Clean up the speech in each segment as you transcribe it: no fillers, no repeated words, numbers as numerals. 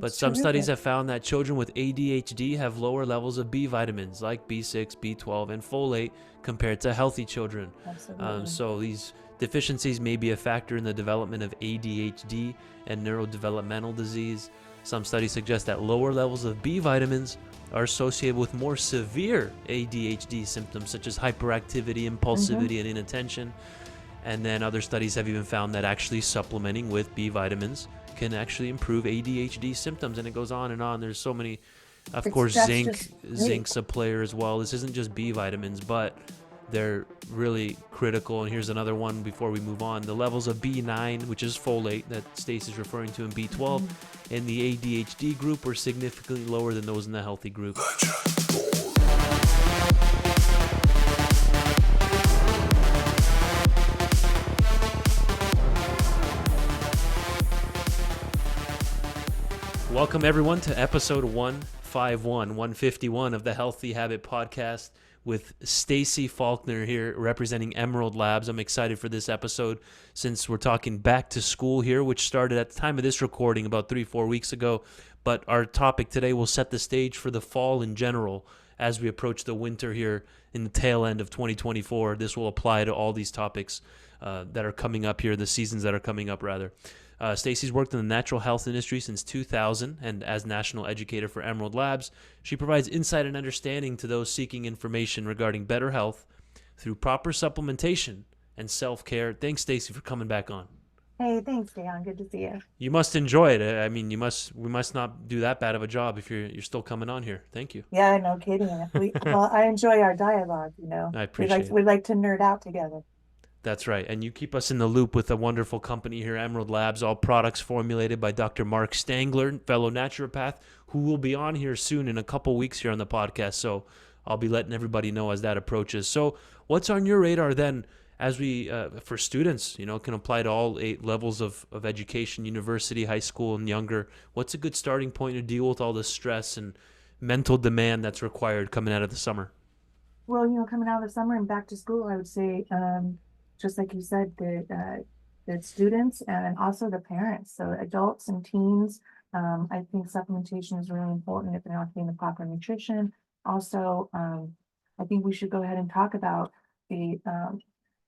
But That's some studies terrific. have found that children with ADHD have lower levels of B vitamins like B6, B12, and folate compared to healthy children. Absolutely. So these deficiencies may be a factor in the development of ADHD and neurodevelopmental disease. Some studies suggest that lower levels of B vitamins are associated with more severe ADHD symptoms such as hyperactivity, Mm-hmm. impulsivity, and inattention. And then other studies have even found that actually supplementing with B vitamins can actually improve ADHD symptoms, and it goes on and on. There's so many. Of course, That's just great. zinc's a player as well. This isn't just B vitamins, but they're really critical. And here's another one before we move on. The levels of B9, which is folate that Stacy is referring to, and B12 Mhm. in the ADHD group were significantly lower than those in the healthy group. Welcome, everyone, to episode 151 of the Healthy Habit Podcast with Stacy Faulkner here representing Emerald Labs. I'm excited for this episode since we're talking back to school here, which started at the time of this recording about 3-4 weeks ago. But our topic today will set the stage for the fall in general as we approach the winter here in the tail end of 2024. This will apply to all these topics that are coming up here, the seasons that are coming up, rather. Stacy's worked in the natural health industry since 2000, and as National Educator for Emerald Labs, she provides insight and understanding to those seeking information regarding better health through proper supplementation and self-care. Thanks, Stacy, for coming back on. Hey, thanks, Dion. Good to see you. You must enjoy it. I mean, we must not do that bad of a job if you're still coming on here. Thank you. Yeah, no kidding. Well, I enjoy our dialogue, I We like appreciate it. we like to nerd out together. That's right. And you keep us in the loop with a wonderful company here, Emerald Labs, all products formulated by Dr. Mark Stangler, fellow naturopath, who will be on here soon in a couple weeks here on the podcast. So I'll be letting everybody know as that approaches. So what's on your radar then as we, for students, can apply to all 8 levels of education, university, high school, and younger. What's a good starting point to deal with all the stress and mental demand that's required coming out of the summer? Well, coming out of the summer and back to school, I would say, just like you said, the students and also the parents, so adults and teens. I think supplementation is really important if they're not getting the proper nutrition. Also, I think we should go ahead and talk about the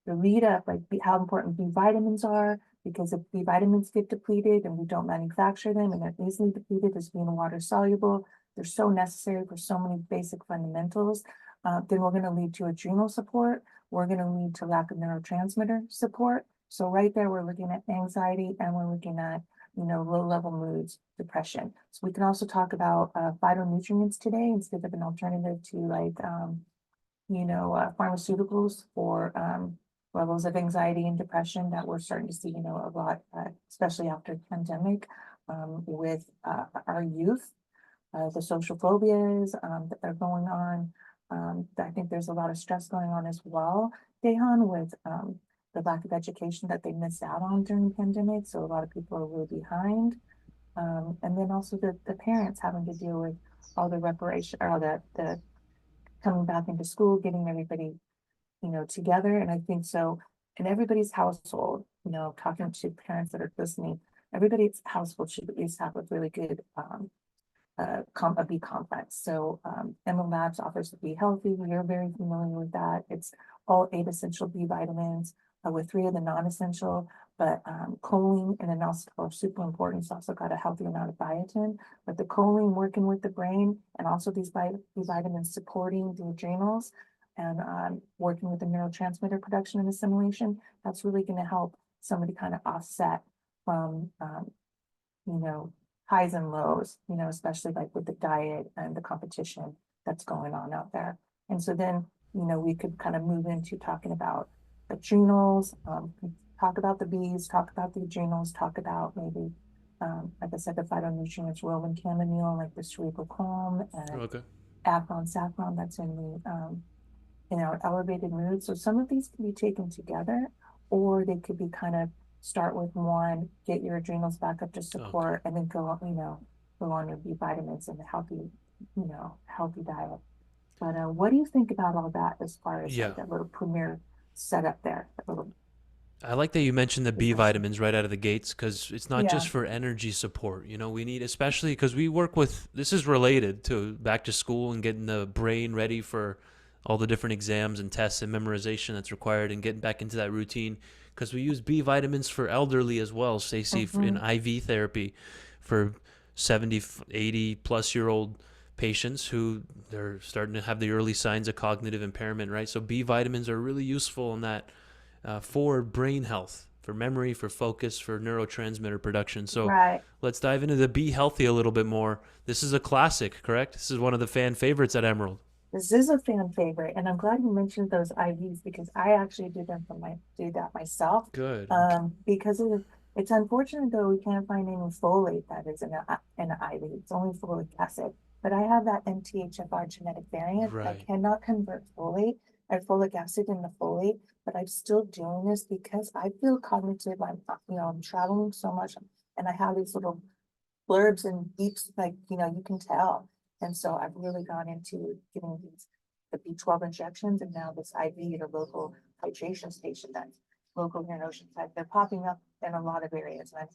lead up, like how important B vitamins are, because if B vitamins get depleted and we don't manufacture them and they're easily depleted as being water soluble, they're so necessary for so many basic fundamentals. Then we're going to lead to adrenal support. We're going to lead to lack of neurotransmitter support. So right there, we're looking at anxiety and we're looking at, low level moods, depression. So we can also talk about phytonutrients today instead of an alternative to like, pharmaceuticals for levels of anxiety and depression that we're starting to see, a lot, especially after the pandemic, with our youth, the social phobias that are going on. I think there's a lot of stress going on as well, Dehan, with the lack of education that they missed out on during the pandemic. So a lot of people are really behind. And then also the parents having to deal with all the reparation or the coming back into school, getting everybody, together. And I think so in everybody's household, talking to parents that are listening, everybody's household should at least have a really good a B complex. So Emerald Labs offers to be healthy. We are very familiar with that. It's all 8 essential B vitamins with 3 of the non-essential, but choline and inositol are super important. It's also got a healthy amount of biotin, but the choline working with the brain and also these B vitamins supporting the adrenals and working with the neurotransmitter production and assimilation, that's really going to help somebody kind of offset from, you know, highs and lows, especially like with the diet and the competition that's going on out there. And so then, we could kind of move into talking about adrenals, talk about the bees, talk about the adrenals, talk about maybe, like I said, the phytonutrients, Roman chamomile, like the cerebral calm and Okay. saffron that's in the elevated mood. So some of these can be taken together, or they could be kind of start with one, get your adrenals back up to Okay. support, and then go on, go on your B vitamins and a healthy, healthy diet. But what do you think about all that as far as Yeah. like that little premier setup there? That little, I like that you mentioned the B depression. vitamins right out of the gates, because it's not Yeah. just for energy support. You know, we need, especially because we work with, this is related to back to school and getting the brain ready for all the different exams and tests and memorization that's required and getting back into that routine. Because we use B vitamins for elderly as well, Stacey, in Hmm. IV therapy for 70, 80 plus year old patients who they're starting to have the early signs of cognitive impairment, right? So B vitamins are really useful in that, for brain health, for memory, for focus, for neurotransmitter production. So Right. let's dive into the Be Healthy a little bit more. This is a classic, correct? This is one of the fan favorites at Emerald. This is a fan favorite, and I'm glad you mentioned those IVs because I actually do that myself. Good. Okay. Because it's unfortunate though we can't find any folate that is in an IV. It's only folic acid. But I have that MTHFR genetic variant. I Right. cannot convert folic acid into folate, but I'm still doing this because I feel cognitive. I'm traveling so much, and I have these little blurbs and beeps, like, you can tell. And so I've really gone into getting the B12 injections and now this IV at a local titration station that's local here in Oceanside. They're popping up in a lot of areas. And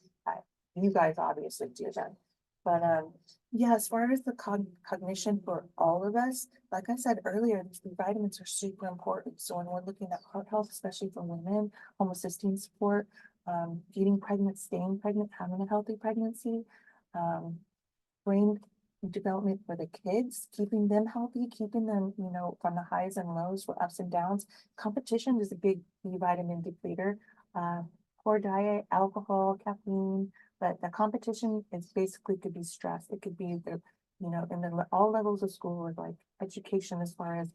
you guys obviously do that. But yeah, as far as the cognition for all of us, like I said earlier, these B vitamins are super important. So when we're looking at heart health, especially for women, homocysteine support, getting pregnant, staying pregnant, having a healthy pregnancy, um, brain development for the kids, keeping them healthy, keeping them, from the highs and lows, for ups and downs. Competition is a big B vitamin depleter. Uh, Poor diet, alcohol, caffeine, but the competition is basically could be stress. It could be in all levels of school, with like education, as far as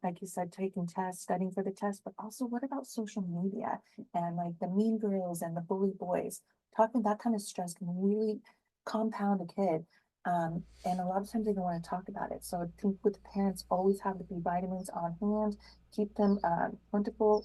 like you said, taking tests, studying for the test, but also what about social media and like the mean girls and the bully boys? Talking that kind of stress can really compound a kid. And a lot of times they don't want to talk about it. So I think with the parents, always have the B vitamins on hand, keep them plentiful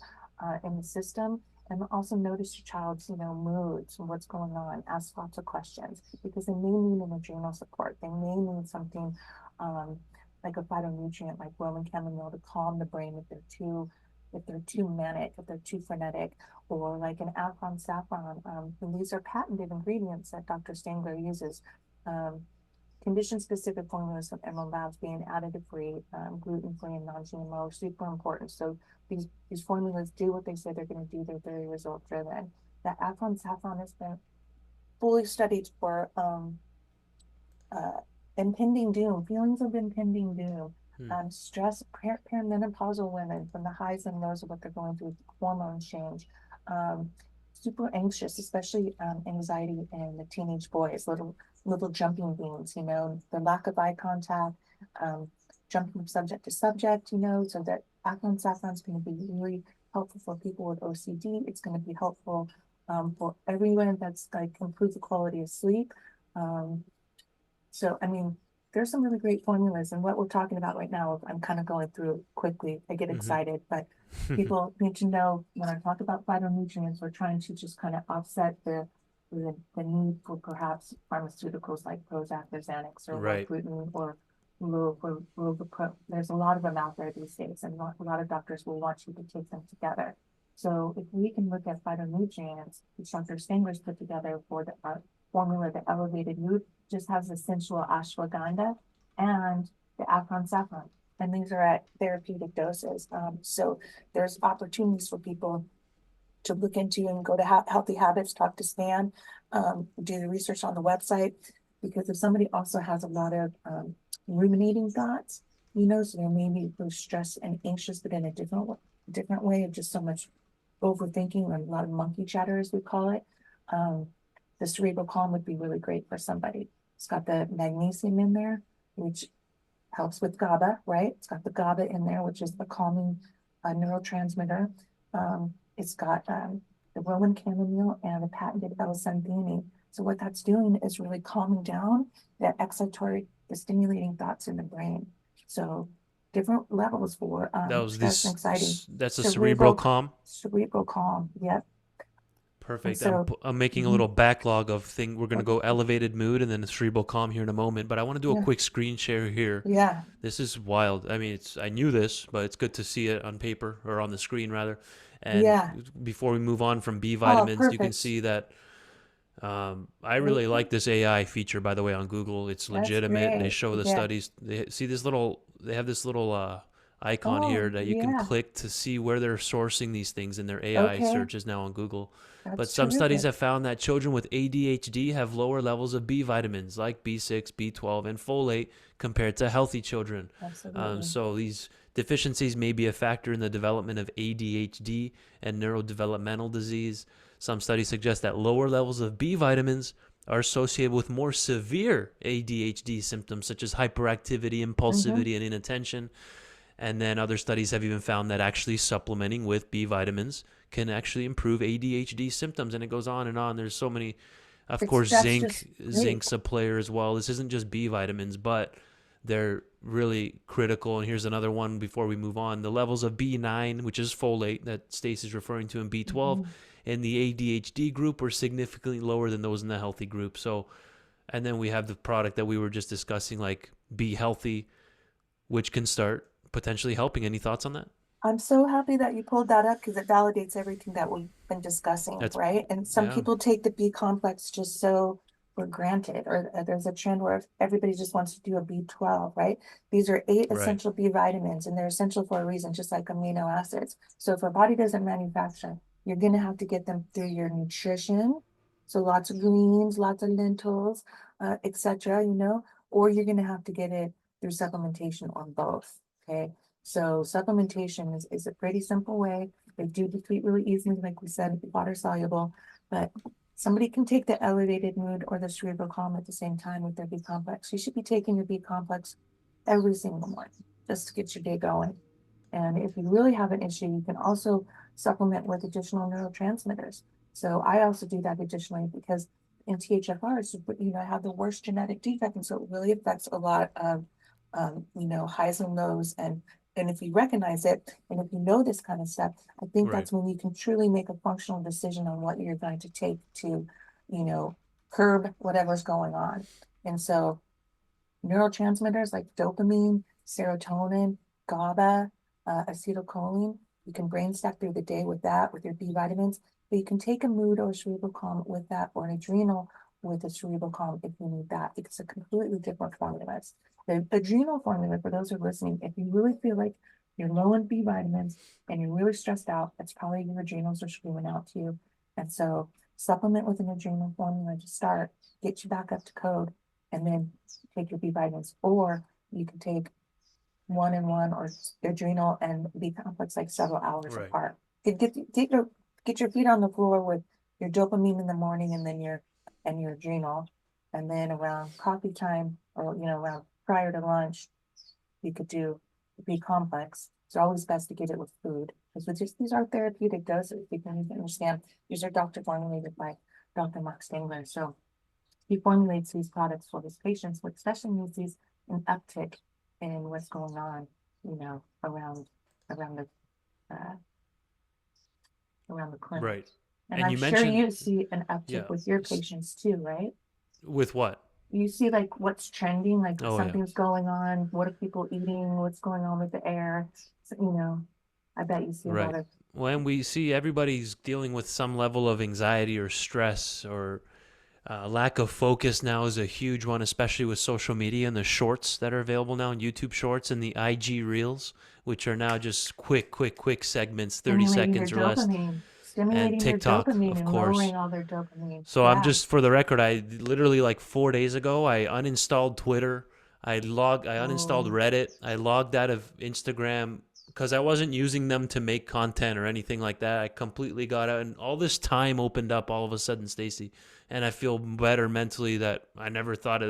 in the system, and also notice your child's, moods and what's going on. Ask lots of questions because they may need an adrenal support. They may need something um, like a phytonutrient, like Roman chamomile, to calm the brain if they're too manic, if they're too frenetic, or like an Alcon saffron. And these are patented ingredients that Dr. Stangler uses. Um, Condition-specific formulas from Emerald Labs being additive-free, gluten-free, and non-GMO, super important. So these formulas do what they say they're going to do. They're very result-driven. The Afron saffron has been fully studied for uh, impending doom, feelings of impending doom, Hmm. stress, perimenopausal women, from the highs and lows of what they're going through, hormone change, um, super anxious, especially anxiety in the teenage boys, little jumping beans, the lack of eye contact, um, jumping from subject to subject, so that Afghan saffron is going to be really helpful for people with OCD. It's going to be helpful for everyone that's like improve the quality of sleep. Um, so, I mean, there's some really great formulas, and what we're talking about right now, I'm kind of going through quickly. I get Mm-hmm. excited, but people need to know when I talk about phytonutrients, we're trying to just kind of offset the need for perhaps pharmaceuticals like Prozac or Xanax or Right. Wellbutrin or Lovapro. There's a lot of them out there these days, and a lot of doctors will want you to take them together. So if we can look at phytonutrients, which Dr. Stanger's put together for the formula, the elevated mood, just has essential ashwagandha and the Afghan saffron. And these are at therapeutic doses. So there's opportunities for people to look into and go to Healthy Habits, talk to Stan, do the research on the website. Because if somebody also has a lot of ruminating thoughts, so they may be both stressed and anxious, but in a different way of just so much overthinking and a lot of monkey chatter, as we call it. Um, the cerebral calm would be really great for somebody. It's got the magnesium in there, which helps with GABA, right? It's got the GABA in there, which is the calming neurotransmitter. It's got the Roman chamomile and the patented L-santhine. So what that's doing is really calming down the stimulating thoughts in the brain. So different levels for That was stress and anxiety. That's a cerebral Cerebral, calm. cerebral calm. Yep. And Perfect. so, I'm making a mhm, little backlog of thing. We're gonna okay, go elevated mood and then the cerebral calm here in a moment. But I want to do a yeah, quick screen share here. yeah, This is wild. I mean, I knew this, but it's good to see it on paper or on the screen rather. And yeah. before we move on from B Oh, vitamins, you can perfect. see that I Really really cool. like this AI feature, by the way, on Google. It's That's legitimate. They great. show the Yeah. studies. They see this little. They have this little icon here Oh, that you can yeah. click to see where they're sourcing these things in their AI Okay. searches now on Google. But That's some studies terrific. have found that children with ADHD have lower levels of B vitamins like B6, B12, and folate compared to healthy children. Absolutely. So these deficiencies may be a factor in the development of ADHD and neurodevelopmental disease. Some studies suggest that lower levels of B vitamins are associated with more severe ADHD symptoms such as hyperactivity, Mm-hmm. impulsivity, and inattention. And then other studies have even found that actually supplementing with B vitamins can actually improve ADHD symptoms. And it goes on and on. There's so many. Of course, That's just great. zinc's a player as well. This isn't just B vitamins, but they're really critical. And here's another one before we move on. The levels of B9, which is folate that Stacy's referring to, and B12 Mhm. in the ADHD group were significantly lower than those in the healthy group. So, and then we have the product that we were just discussing, like Be Healthy, which can start potentially helping. Any thoughts on that? I'm so happy that you pulled that up because it validates everything that we've been discussing, That's, right? And some yeah, people take the B complex just so for granted, or there's a trend where everybody just wants to do a B12, right? These are 8 right, essential B vitamins and they're essential for a reason, just like amino acids. So if our body doesn't manufacture, you're going to have to get them through your nutrition. So lots of greens, lots of lentils, etc., or you're going to have to get it through supplementation or both. Okay. So supplementation is a pretty simple way. They do deplete really easily, like we said, water soluble, but somebody can take the elevated mood or the cerebral calm at the same time with their B complex. You should be taking your B complex every single morning just to get your day going. And if you really have an issue, you can also supplement with additional neurotransmitters. So I also do that additionally because in THFRs, have the worst genetic defect. And so it really affects a lot of, highs and lows. And if you recognize it, and if you know this kind of stuff, I think right, that's when you can truly make a functional decision on what you're going to take to, you know, curb whatever's going on. And so neurotransmitters like dopamine, serotonin, GABA, acetylcholine. You can brain stack through the day with that, with your B vitamins, but you can take a mood or a cerebral calm with that, or an adrenal with a cerebral calm if you need that. It's a completely different formulas. The adrenal formula, for those who are listening, if you really feel like you're low in B vitamins and you're really stressed out, that's probably your adrenals are screaming out to you. And so supplement with an adrenal formula to start, get you back up to code, and then take your B vitamins, or you can take one and one or adrenal and B complex like several hours right. apart. Get your feet on the floor with your dopamine in the morning and then your adrenal. And then around coffee time or around prior to lunch, you could do the B complex. It's always best to get it with food because these are therapeutic doses. You can understand these are doctor formulated by Dr. Mark Stengler. So he formulates these products for his patients, but especially when he sees an uptick in what's going on, around the uh, around the clinic. Right. And And I'm you sure mentioned, you see an uptick yeah, with your patients too, right? with what? You see like what's trending, like Oh, yeah. something's going on. What are people eating? What's going on with the air? So, I bet you see a lot Right. of. When we see everybody's dealing with some level of anxiety or stress or lack of focus now is a huge one, especially with social media and the shorts that are available now in YouTube Shorts and the IG Reels, which are now just quick segments, 30 Stimulating their seconds or less, dopamine, and stimulating their TikTok, dopamine of and course. lowering all their dopamine. So I'm Yeah. just for the record, I literally like 4 days ago, I uninstalled Twitter. I uninstalled Oh, Reddit. I logged out of Instagram because I wasn't using them to make content or anything like that. I completely got out, and all this time opened up all of a sudden, Stacy, and I feel better mentally that I never thought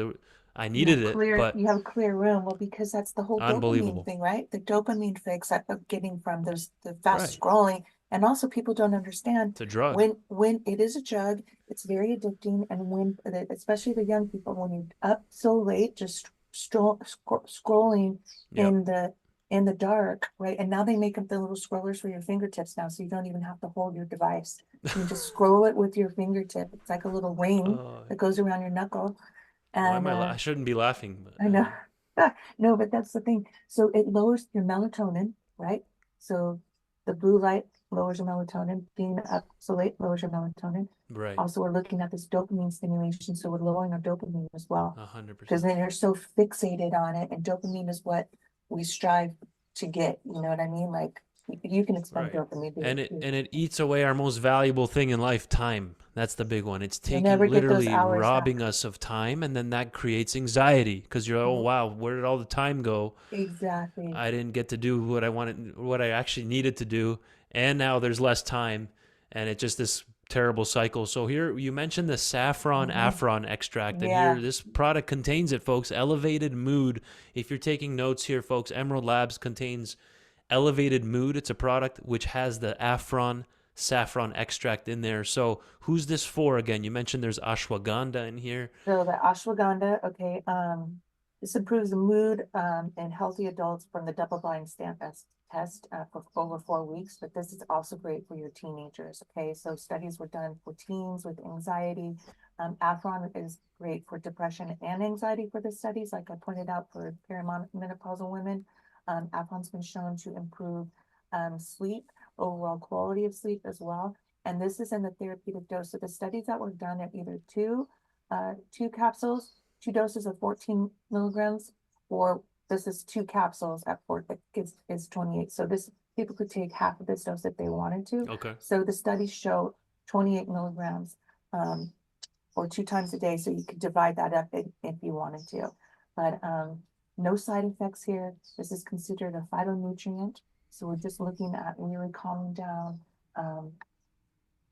I needed it, but you have a clear room. Well, because that's the whole dopamine unbelievable. thing, right? The dopamine fix that of getting from the fast Right. scrolling. And also people don't understand It's a drug. when it is a drug, it's very addicting. And especially the young people, when you're up so late, just scrolling Yep. in the in the dark, right? And now they make up the little scrollers for your fingertips now, so you don't even have to hold your device. You can just scroll it with your fingertip. It's like a little ring Oh, that goes around your knuckle. why And am I shouldn't be laughing, but I know. No, but that's the thing. So it lowers your melatonin, right? So the blue light lowers your melatonin. Being up so late lowers your melatonin. right, Also, we're looking at this dopamine stimulation, so we're lowering our dopamine as well. Because 100%. then you're so fixated on it, and dopamine is what we strive to get. You know what I mean? Like you can expend Right. dopamine. And it eats away our most valuable thing in life, time. That's the big one. It's You'll taking never get those literally hours back. robbing us of time, and then that creates anxiety because you're oh Mhm. wow, where did all the time go? Exactly. I didn't get to do what I wanted, what I actually needed to do, and now there's less time, and it's just this terrible cycle. So here you mentioned the saffron Mhm. Afron extract, and Yeah. here this product contains it, folks. Elevated Mood. If you're taking notes here, folks, Emerald Labs contains Elevated Mood. It's a product which has the Afron saffron extract in there. So who's this for again? You mentioned there's ashwagandha in here. So the ashwagandha, okay, this improves the mood in healthy adults from the double-blind test for over 4 weeks. But this is also great for your teenagers. Okay, so studies were done for teens with anxiety. Afron is great for depression and anxiety for the studies, like I pointed out for perimenopausal women. Afron's been shown to improve sleep, overall quality of sleep as well. And this is in the therapeutic dose. So the studies that were done are either two capsules, 2 doses of 14 milligrams, or this is 2 capsules at 4, that is 28. So this people could take half of this dose if they wanted to. Okay. So the studies show 28 milligrams or 2 times a day. So you could divide that up if you wanted to. But no side effects here. This is considered a phytonutrient. So we're just looking at really calming down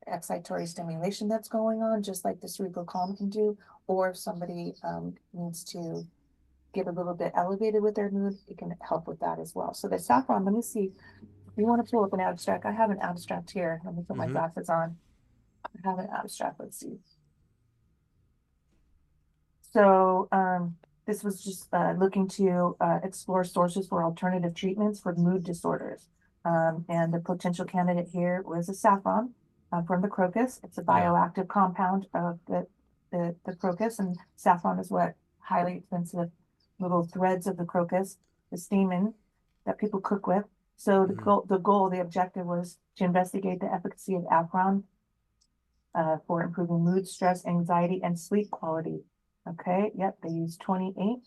excitatory stimulation that's going on, just like the cerebral calm can do. Or if somebody needs to get a little bit elevated with their mood, it can help with that as well. So the saffron, let me see. If you want to pull up an abstract, I have an abstract here. Let me put my glasses on. I have an abstract. Let's see. So this was just looking to explore sources for alternative treatments for mood disorders. And the potential candidate here was a saffron from the crocus. It's a bioactive compound of the crocus, and saffron is what highly expensive little threads of the crocus, the stamen that people cook with. So the objective was to investigate the efficacy of Afron for improving mood, stress, anxiety, and sleep quality. Okay, yep, they used 28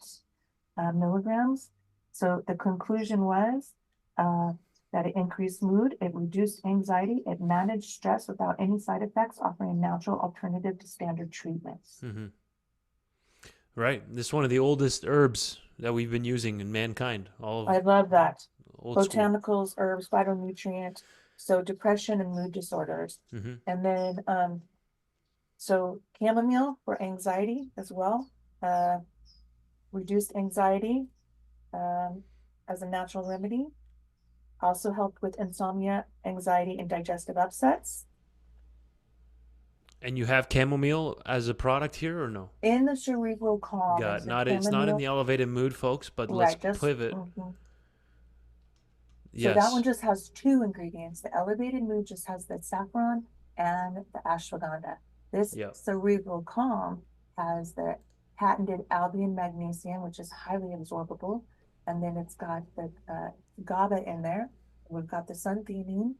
milligrams. So the conclusion was that it increased mood, it reduced anxiety, it managed stress without any side effects, offering a natural alternative to standard treatments. Mm-hmm. Right. This is one of the oldest herbs that we've been using in mankind. I love that. Old school. Botanicals, herbs, phytonutrient. So depression and mood disorders. Mm-hmm. And then so chamomile for anxiety as well. Reduced anxiety as a natural remedy. Also helped with insomnia, anxiety, and digestive upsets. And you have chamomile as a product here or no? In the cerebral calm, Got it's not. It's not in the elevated mood, folks. But right, let's pivot. So that one Yes. just has 2 ingredients. The elevated mood just has the saffron and the ashwagandha. This Yep. cerebral calm has the patented albion magnesium, which is highly absorbable. And then it's got the GABA in there. We've got the suntheanine,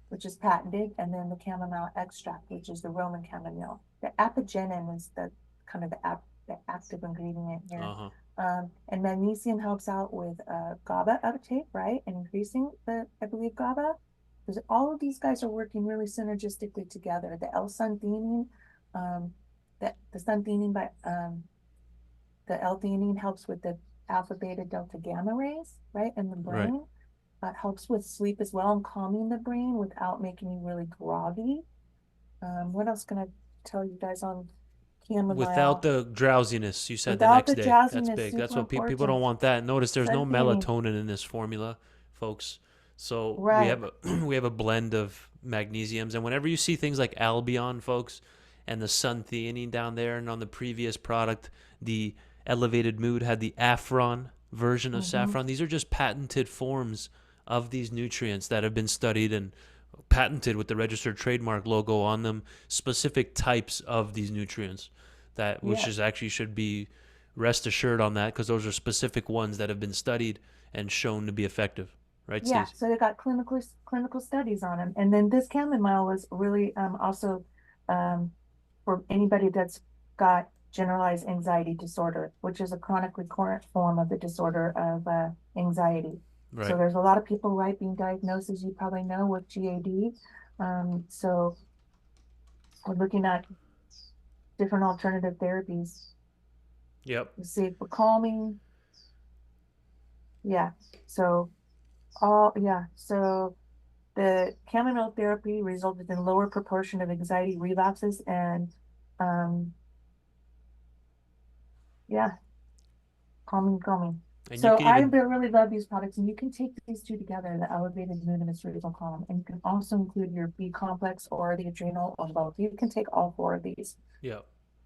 which is patented, and then the chamomile extract, which is the Roman chamomile. The apigenin is the kind of the active ingredient here. And magnesium helps out with GABA uptake, right? And increasing I believe, GABA. Because all of these guys are working really synergistically together. The L-suntheanine, the suntheanine by the L-theanine helps with the alpha, beta, delta, gamma rays, right, in the brain. Right. That helps with sleep as well and calming the brain without making you really groggy. What else can I tell you guys on chamomile? Without the drowsiness, you said Without the the next day. drowsiness, That's big. That's super what people don't important. want. That notice there's no Suntheanine. melatonin in this formula, folks. So we Right. have we have a blend of magnesiums, and whenever you see things like Albion, folks, and the suntheanine down there, and on the previous product, the elevated mood had the Afron, version of Mm-hmm. saffron. These are just patented forms of these nutrients that have been studied and patented with the registered trademark logo on them, specific types of these nutrients that which Yeah. is actually should be rest assured on that because those are specific ones that have been studied and shown to be effective. Right, Yeah, Stacey? so they got clinical studies on them. And then this chamomile was really also um, for anybody that's got generalized anxiety disorder, which is a chronic recurrent form of the disorder of anxiety. So Right. there's a lot of people, right, being diagnosed, as you probably know, with GAD. So we're looking at different alternative therapies Yep. to see for calming. Yeah. So so the chamomile therapy resulted in lower proportion of anxiety relapses and um yeah, calming. And you So can I even really love these products, and you can take these two together, the elevated mood and the cerebral calm, and you can also include your B complex or the adrenal or both. You can take all four of these yeah.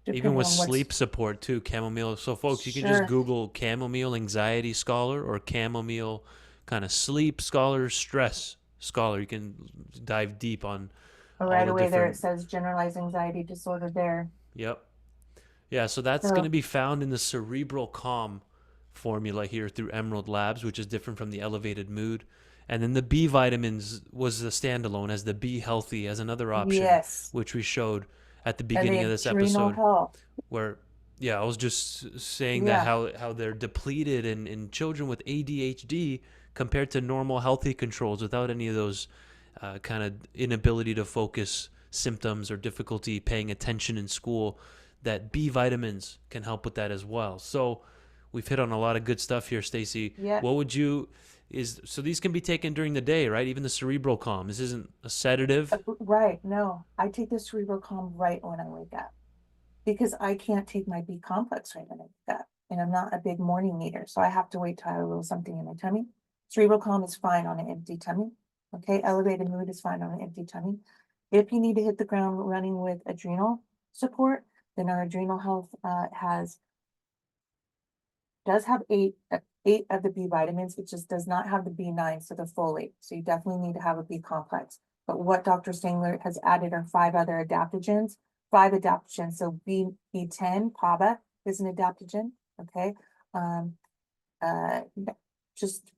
Even depending with on what's sleep support too, chamomile. So folks, you can just sure. Google chamomile anxiety scholar or chamomile kind of sleep scholar, stress scholar. You can dive deep on all Right the away there it different. says generalized anxiety disorder there. Yep. Yeah, so that's going to So be found in the Cerebral Calm formula here through Emerald Labs, which is different from the Elevated Mood. And then the B vitamins was the standalone as the Be Healthy as another option, yes, which we showed at the and beginning the of this adrenal episode, health. where, yeah, I was just saying that Yeah. how they're depleted in children with ADHD compared to normal healthy controls without any of those kind of inability to focus symptoms or difficulty paying attention in school, that B vitamins can help with that as well. So we've hit on a lot of good stuff here, Stacy. Yeah. What would you is so these can be taken during the day, right? Even the Cerebral Calm. This isn't a sedative. Right. No, I take the cerebral calm right when I wake up because I can't take my B complex right when I wake up. And I'm not a big morning eater, so I have to wait till I have a little something in my tummy. Cerebral calm is fine on an empty tummy. Okay, elevated mood is fine on an empty tummy. If you need to hit the ground running with adrenal support, then our adrenal health does have eight of the B vitamins. It just does not have the B9, so the folate. So you definitely need to have a B complex. But what Dr. Stengler has added are five other adaptogens, five adaptogens. So B10, PABA is an adaptogen. Okay. Um, uh, just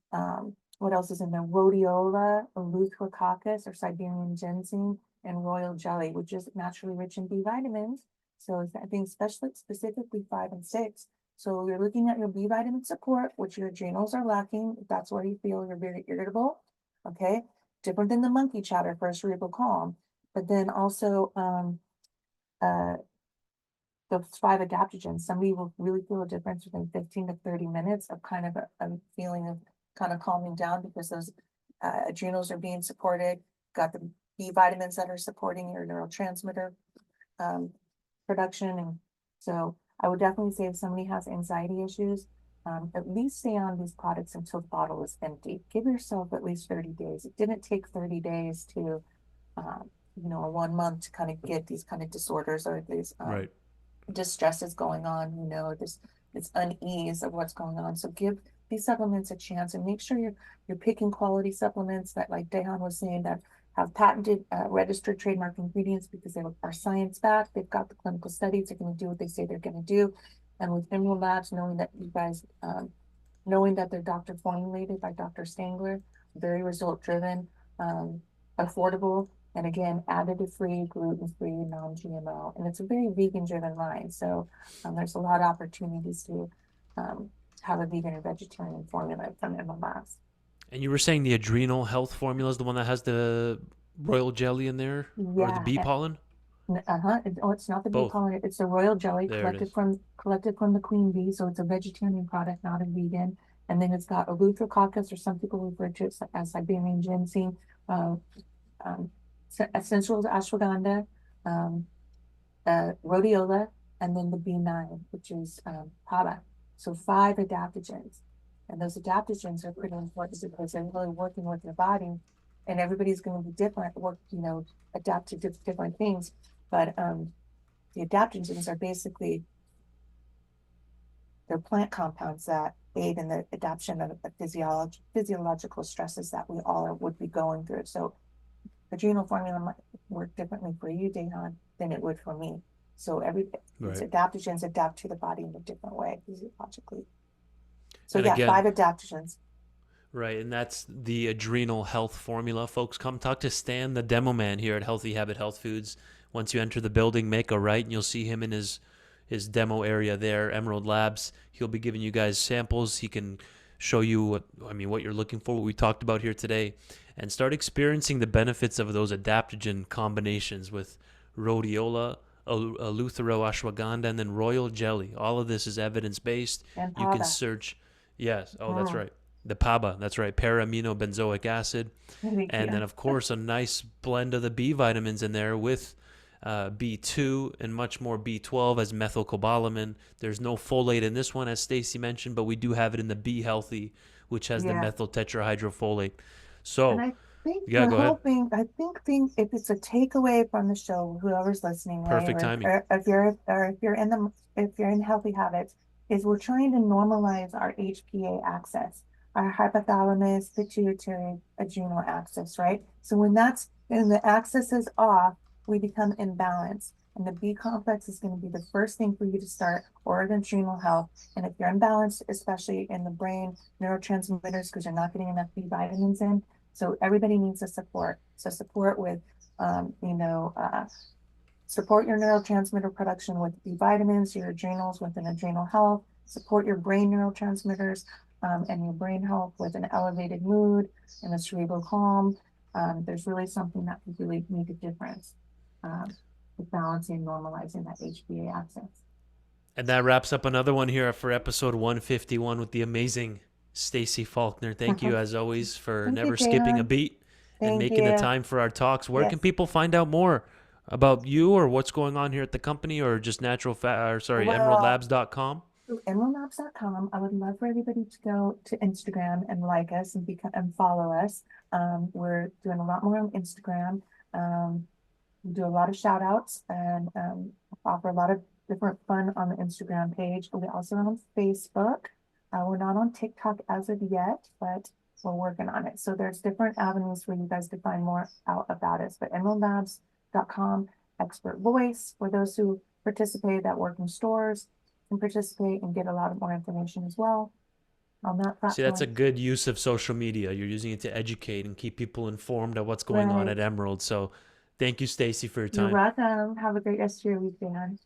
what else is in there? Rhodiola, eleutherococcus, or Siberian ginseng, and royal jelly, which is naturally rich in B vitamins. So I think especially specifically 5 and 6. So you're looking at your B vitamin support, which your adrenals are lacking. If that's where you feel you're very irritable. Okay. Different than the monkey chatter for a cerebral calm. But then also uh those five adaptogens, somebody will really feel a difference within 15 to 30 minutes of kind of a feeling of kind of calming down because those adrenals are being supported, got the B vitamins that are supporting your neurotransmitter um, production. And so I would definitely say if somebody has anxiety issues, at least stay on these products until the bottle is empty. Give yourself at least 30 days. It didn't take 30 days to, or 1 month to kind of get these kind of disorders or these Right. distress is going on, this unease of what's going on. So give these supplements a chance and make sure you're picking quality supplements that, like Dehan was saying, that have patented, registered trademark ingredients because they are science backed. They've got the clinical studies. They're going to do what they say they're going to do. And with Emerald Labs, knowing that you guys, knowing that they're doctor formulated by Dr. Stangler, very result driven, affordable, and again, additive free, gluten free, non-GMO, and it's a very vegan driven line. So there's a lot of opportunities to have a vegan or vegetarian formula from Emerald Labs. And you were saying the adrenal health formula is the one that has the royal jelly in there or the Yeah, bee pollen? uh-huh. It's not the bee Both. pollen, it's the royal jelly There it is. collected from the queen bee. So it's a vegetarian product, not a vegan. And then it's got eleutherococcus, or some people refer to it as Siberian ginseng, uh, um, essential ashwagandha, um, rhodiola, and then the B9, which is PABA. So five adaptogens. And those adaptogens are pretty important because they're really working with your body, and everybody's going to be different, adapt to different things. But the adaptogens are basically they're plant compounds that aid in the adaptation of the physiological stresses that we all would be going through. So adrenal formula might work differently for you, Dehan, than it would for me. So its adaptogens adapt to the body in a different way physiologically. So And yeah, again, 5 adaptogens. right, and that's the adrenal health formula. Folks, come talk to Stan, the demo man here at Healthy Habit Health Foods. Once you enter the building, make a right, and you'll see him in his demo area there, Emerald Labs. He'll be giving you guys samples. He can show you what you're looking for, what we talked about here today, and start experiencing the benefits of those adaptogen combinations with rhodiola, eleuthero, ashwagandha, and then royal jelly. All of this is evidence-based. And You can PABA. search, yes, that's right. The PABA, that's right, para-aminobenzoic acid. And then, of course, a nice blend of the B vitamins in there with B2 and much more B12 as methylcobalamin. There's no folate in this one, as Stacy mentioned, but we do have it in the B Healthy, which has the methyl tetrahydrofolate. So, and I think yeah, go ahead. I think if it's a takeaway from the show, whoever's listening, Perfect right? timing. Or if you're in healthy habits, is we're trying to normalize our HPA axis, our hypothalamus, pituitary, adrenal axis, right? So when the axis is off, we become imbalanced. And the B complex is going to be the first thing for you to start, or the adrenal health. And if you're imbalanced, especially in the brain, neurotransmitters, because you're not getting enough B vitamins in. So everybody needs a support. So support with, support your neurotransmitter production with B vitamins, your adrenals with an adrenal health, support your brain neurotransmitters and your brain health with an elevated mood and a cerebral calm. There's really something that can really make a difference with balancing and normalizing that HPA axis. And that wraps up another one here for episode 151 with the amazing Stacy Faulkner. Thank you, as always, for never skipping a beat and making the time for our talks. Where can people find out more about you or what's going on here at the company, or just emeraldlabs.com? Emeraldlabs.com. I would love for everybody to go to Instagram and like us and follow us. We're doing a lot more on Instagram. We do a lot of shout outs and offer a lot of different fun on the Instagram page. We're also on Facebook. We're not on TikTok as of yet, but we're working on it. So there's different avenues for you guys to find more out about us. But emeraldlabs.com, expert voice for those who participate that work in stores and participate and get a lot of more information as well on that platform. See, that's a good use of social media. You're using it to educate and keep people informed of what's going on at Emerald. So thank you, Stacy, for your time. You're welcome. Have a great rest of your week, Dan.